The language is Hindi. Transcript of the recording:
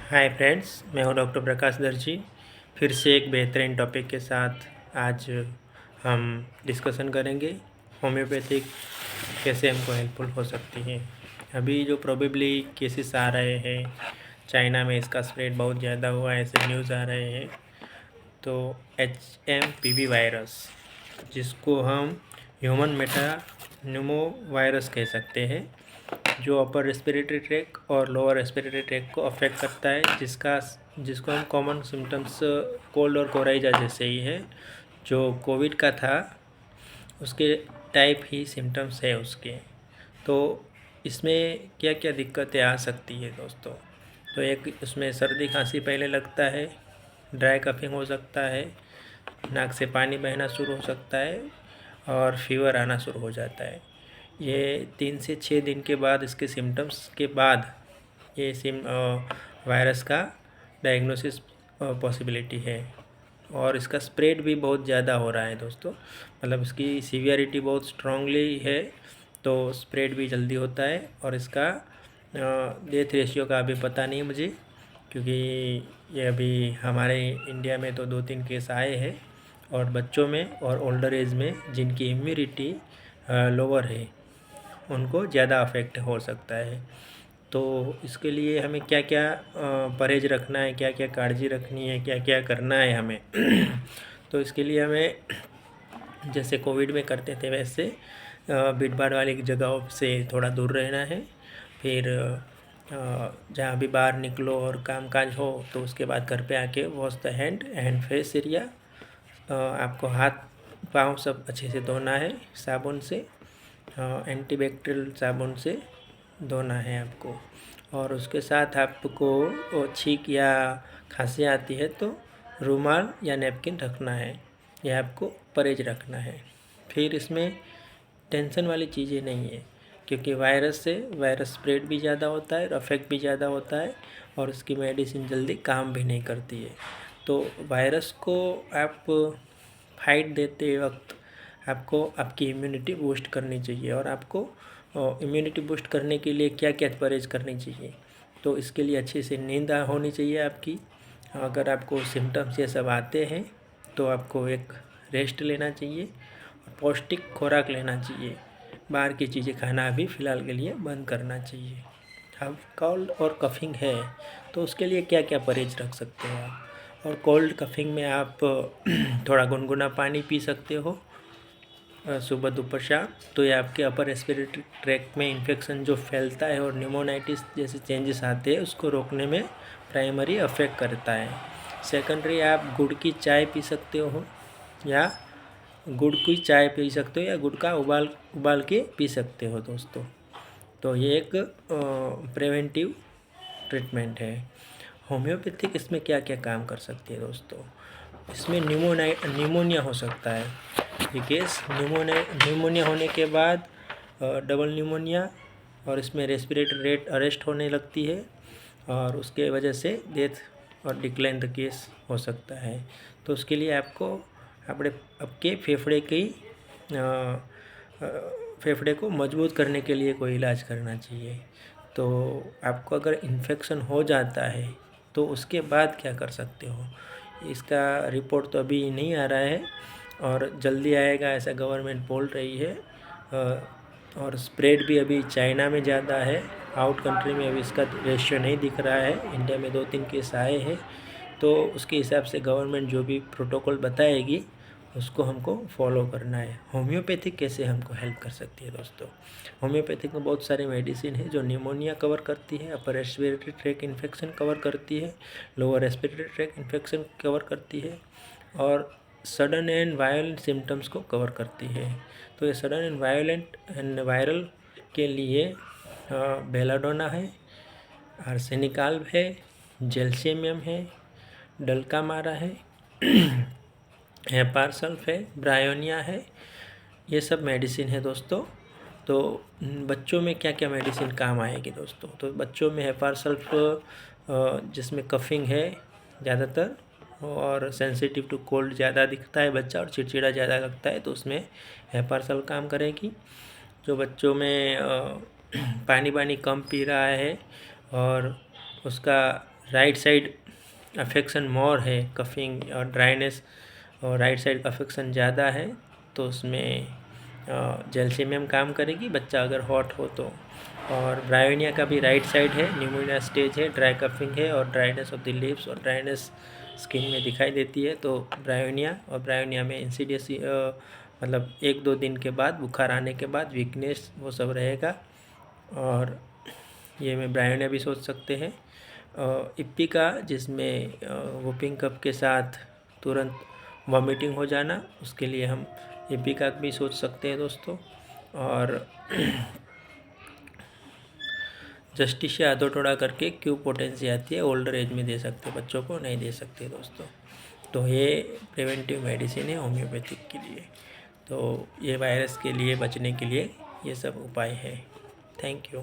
हाय फ्रेंड्स, मैं हूं डॉक्टर प्रकाश दर्जी। फिर से एक बेहतरीन टॉपिक के साथ आज हम डिस्कशन करेंगे होम्योपैथिक कैसे हमको हेल्पफुल हो सकती है। अभी जो प्रोबेबली केसेस आ रहे हैं, चाइना में इसका स्प्रेड बहुत ज़्यादा हुआ है, ऐसे न्यूज़ आ रहे हैं। तो HMPV वायरस, जिसको हम ह्यूमन मेटान्यूमो वायरस कह सकते हैं, जो अपर रेस्पिरेटरी ट्रैक और लोअर रेस्पिरेटरी ट्रैक को अफेक्ट करता है, जिसको हम कॉमन सिम्टम्स कोल्ड और कोराइजा जैसे ही है। जो कोविड का था उसके टाइप ही सिम्टम्स है उसके। तो इसमें क्या क्या दिक्कतें आ सकती है दोस्तों? तो एक उसमें सर्दी खांसी पहले लगता है, ड्राई कफिंग हो सकता है, नाक से पानी बहना शुरू हो सकता है और फीवर आना शुरू हो जाता है। ये 3 से 6 दिन के बाद, इसके सिम्टम्स के बाद ये वायरस का डायग्नोसिस पॉसिबिलिटी है। और इसका स्प्रेड भी बहुत ज़्यादा हो रहा है दोस्तों, मतलब इसकी सीवियरिटी बहुत स्ट्रांगली है, तो स्प्रेड भी जल्दी होता है। और इसका डेथ रेशियो का अभी पता नहीं मुझे, क्योंकि ये अभी हमारे इंडिया में तो 2-3 केस आए हैं, और बच्चों में और ओल्डर एज में जिनकी इम्यूनिटी लोअर है उनको ज़्यादा अफेक्ट हो सकता है। तो इसके लिए हमें क्या क्या परहेज़ रखना है, क्या क्या काळजी रखनी है, क्या क्या करना है हमें तो इसके लिए हमें जैसे कोविड में करते थे वैसे भीड़ भाड़ वाली जगहों से थोड़ा दूर रहना है। फिर जहाँ भी बाहर निकलो और काम काज हो तो उसके बाद घर पे आके wash the hand face area, आपको हाथ पाँव सब अच्छे से धोना है साबुन से, एंटीबैक्टीरियल साबुन से धोना है आपको। और उसके साथ आपको छींक या खांसी आती है तो रुमाल या नैपकिन रखना है, यह आपको परहेज रखना है। फिर इसमें टेंशन वाली चीज़ें नहीं है, क्योंकि वायरस स्प्रेड भी ज़्यादा होता है और अफेक्ट भी ज़्यादा होता है, और उसकी मेडिसिन जल्दी काम भी नहीं करती है। तो वायरस को आप फाइट देते वक्त आपको आपकी इम्यूनिटी बूस्ट करनी चाहिए। और आपको इम्यूनिटी बूस्ट करने के लिए क्या क्या परहेज करनी चाहिए? तो इसके लिए अच्छे से नींद होनी चाहिए आपकी। अगर आपको सिम्टम्स ये सब आते हैं तो आपको एक रेस्ट लेना चाहिए, पौष्टिक खुराक लेना चाहिए। बाहर की चीज़ें खाना अभी फ़िलहाल के लिए बंद करना चाहिए। अब कोल्ड और कफिंग है तो उसके लिए क्या क्या परहेज रख सकते हो आप? और कोल्ड कफिंग में आप थोड़ा गुनगुना पानी पी सकते हो सुबह दोपहर शाम। तो ये आपके अपर रेस्पिरेटरी ट्रैक में इन्फेक्शन जो फैलता है और न्यूमोनाइटिस जैसे चेंजेस आते हैं उसको रोकने में प्राइमरी अफेक्ट करता है। सेकेंडरी, आप गुड़ की चाय पी सकते हो, या गुड़ की चाय पी सकते हो, या गुड़ का उबाल के पी सकते हो दोस्तों। तो ये एक प्रिवेंटिव ट्रीटमेंट है। होम्योपैथिक इसमें क्या क्या काम कर सकती है दोस्तों? इसमें न्यूमोनिया हो सकता है, ये केस न्यूमोनिया होने के बाद डबल न्यूमोनिया, और इसमें रेस्पिरेटरी रेट अरेस्ट होने लगती है, और उसके वजह से डेथ और डिक्लाइन द केस हो सकता है। तो उसके लिए आपको आपके फेफड़े को मजबूत करने के लिए कोई इलाज करना चाहिए। तो आपको अगर इन्फेक्शन हो जाता है तो उसके बाद क्या कर सकते हो? इसका रिपोर्ट तो अभी नहीं आ रहा है और जल्दी आएगा ऐसा गवर्नमेंट बोल रही है। और स्प्रेड भी अभी चाइना में ज़्यादा है, आउट कंट्री में अभी इसका रेशियो नहीं दिख रहा है। इंडिया में 2-3 केस आए हैं, तो उसके हिसाब से गवर्नमेंट जो भी प्रोटोकॉल बताएगी उसको हमको फॉलो करना है। होम्योपैथिक कैसे हमको हेल्प कर सकती है दोस्तों? होम्योपैथिक में बहुत सारे मेडिसिन है जो निमोनिया कवर करती है, upper respiratory tract infection cover करती है, lower respiratory tract infection cover करती है, और सडन एंड वायलेंट सिम्टम्स को कवर करती है। तो ये sudden and violent and viral के लिए बेलाडोना है, आर्सेनिकाल है, जेल्सियम है, डल्कामारा है, हेपारसल्फ है, ब्रायोनिया है, ये सब मेडिसिन है दोस्तों। तो बच्चों में क्या क्या मेडिसिन काम आएगी दोस्तों? तो बच्चों में हेपारसल्फ, जिसमें कफिंग है ज़्यादातर, और सेंसिटिव टू कोल्ड ज़्यादा दिखता है बच्चा और चिड़चिड़ा ज़्यादा लगता है, तो उसमें हेपारसल्फ काम करेगी। जो बच्चों में पानी कम पी रहा है और उसका राइट साइड अफेक्शन मोर है, कफिंग और ड्राइनेस, और राइट साइड अफेक्शन ज़्यादा है तो उसमें जैल्सीमियम काम करेगी, बच्चा अगर हॉट हो तो। और ब्रायोनिया का भी राइट साइड है, न्यूमोनिया स्टेज है, ड्राई कफिंग है और ड्राइनेस ऑफ द लिप्स और ड्राइनेस स्किन में दिखाई देती है। तो ब्रायोनिया में इंसीडियस मतलब 1-2 दिन के बाद, बुखार आने के बाद वीकनेस वो सब रहेगा, और ये में ब्रायोनिया भी सोच सकते हैं। इप्पी का, जिसमें वोपिंग कफ के साथ तुरंत वॉमिटिंग हो जाना, उसके लिए हम इप्पी का भी सोच सकते हैं दोस्तों। और जस्टिशिया अदोटोड़ा करके क्यू पोटेंसी आती है, ओल्डर एज में दे सकते, बच्चों को नहीं दे सकते दोस्तों। तो ये प्रिवेंटिव मेडिसिन है होम्योपैथिक के लिए। तो ये वायरस के लिए बचने के लिए ये सब उपाय है। Thank you.